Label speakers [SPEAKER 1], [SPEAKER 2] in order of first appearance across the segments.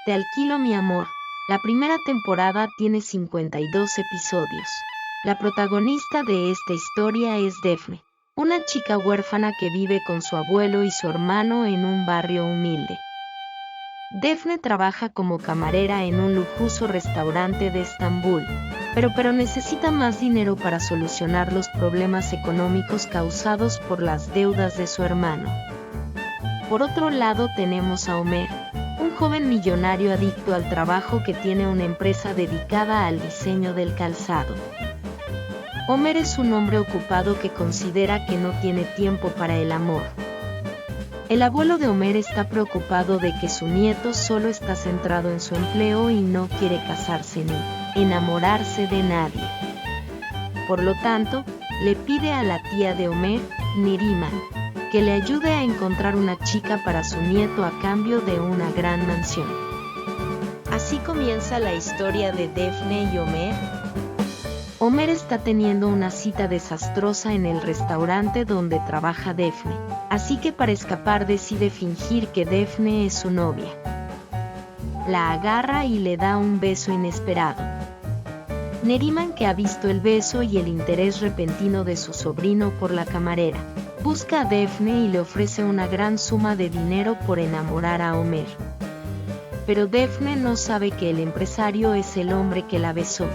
[SPEAKER 1] Te alquilo mi amor. La primera temporada tiene 52 episodios. La protagonista de esta historia es Daphne, una chica huérfana que vive con su abuelo y su hermano en un barrio humilde. Daphne trabaja como camarera en un lujoso restaurante de Estambul, pero necesita más dinero para solucionar los problemas económicos causados por las deudas de su hermano. Por otro lado tenemos a Homer, un joven millonario adicto al trabajo que tiene una empresa dedicada al diseño del calzado. Homer es un hombre ocupado que considera que no tiene tiempo para el amor. El abuelo de Homer está preocupado de que su nieto solo está centrado en su empleo y no quiere casarse ni enamorarse de nadie. Por lo tanto, le pide a la tía de Homer, Neriman, que le ayude a encontrar una chica para su nieto a cambio de una gran mansión. Así comienza la historia de Daphne y Homer. Homer está teniendo una cita desastrosa en el restaurante donde trabaja Daphne, así que para escapar decide fingir que Daphne es su novia. La agarra y le da un beso inesperado. Neriman, que ha visto el beso y el interés repentino de su sobrino por la camarera, busca a Daphne y le ofrece una gran suma de dinero por enamorar a Homer. Pero Daphne no sabe que el empresario es el hombre que la besó.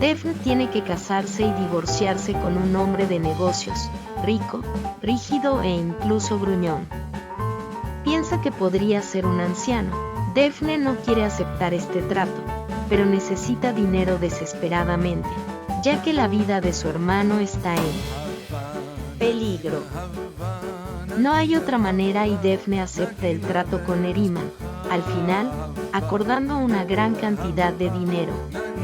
[SPEAKER 1] Daphne tiene que casarse y divorciarse con un hombre de negocios, rico, rígido e incluso gruñón. Piensa que podría ser un anciano. Daphne no quiere aceptar este trato, pero necesita dinero desesperadamente, ya que la vida de su hermano está en peligro. No hay otra manera y Daphne acepta el trato con Neriman. Al final, acordando una gran cantidad de dinero,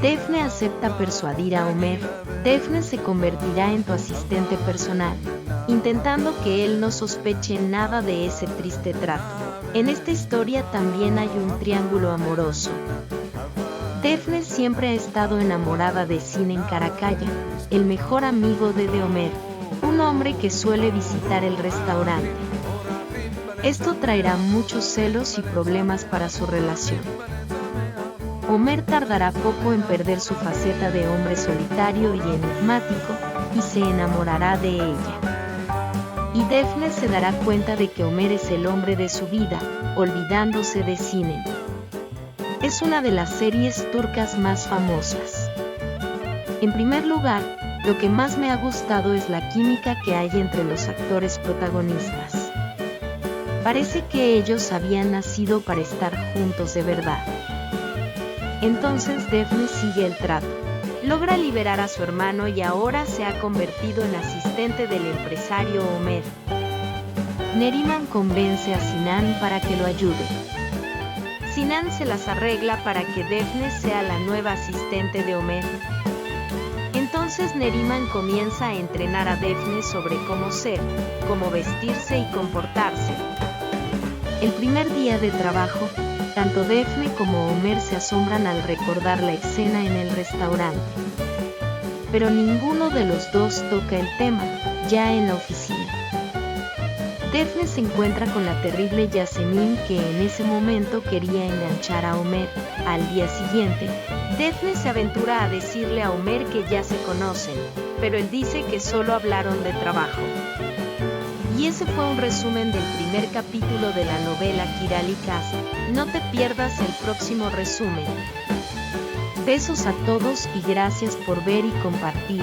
[SPEAKER 1] Daphne acepta persuadir a Homer. Daphne se convertirá en tu asistente personal, intentando que él no sospeche nada de ese triste trato. En esta historia también hay un triángulo amoroso. Daphne siempre ha estado enamorada de Sinan Caracalla, el mejor amigo de Homer, un hombre que suele visitar el restaurante. Esto traerá muchos celos y problemas para su relación. Homer tardará poco en perder su faceta de hombre solitario y enigmático, y se enamorará de ella. Y Daphne se dará cuenta de que Homer es el hombre de su vida, olvidándose de Sinan. Es una de las series turcas más famosas. En primer lugar, lo que más me ha gustado es la química que hay entre los actores protagonistas. Parece que ellos habían nacido para estar juntos de verdad. Entonces Daphne sigue el trato. Logra liberar a su hermano y ahora se ha convertido en asistente del empresario Homer. Neriman convence a Sinan para que lo ayude. Sinan se las arregla para que Daphne sea la nueva asistente de Homer. Entonces Neriman comienza a entrenar a Daphne sobre cómo ser, cómo vestirse y comportarse. El primer día de trabajo, tanto Daphne como Homer se asombran al recordar la escena en el restaurante. Pero ninguno de los dos toca el tema, ya en la oficina. Daphne se encuentra con la terrible Yasemin, que en ese momento quería enganchar a Homer. Al día siguiente, Daphne se aventura a decirle a Homer que ya se conocen, pero él dice que solo hablaron de trabajo. Y ese fue un resumen del primer capítulo de la novela Kirali Cast. No te pierdas el próximo resumen. Besos a todos y gracias por ver y compartir.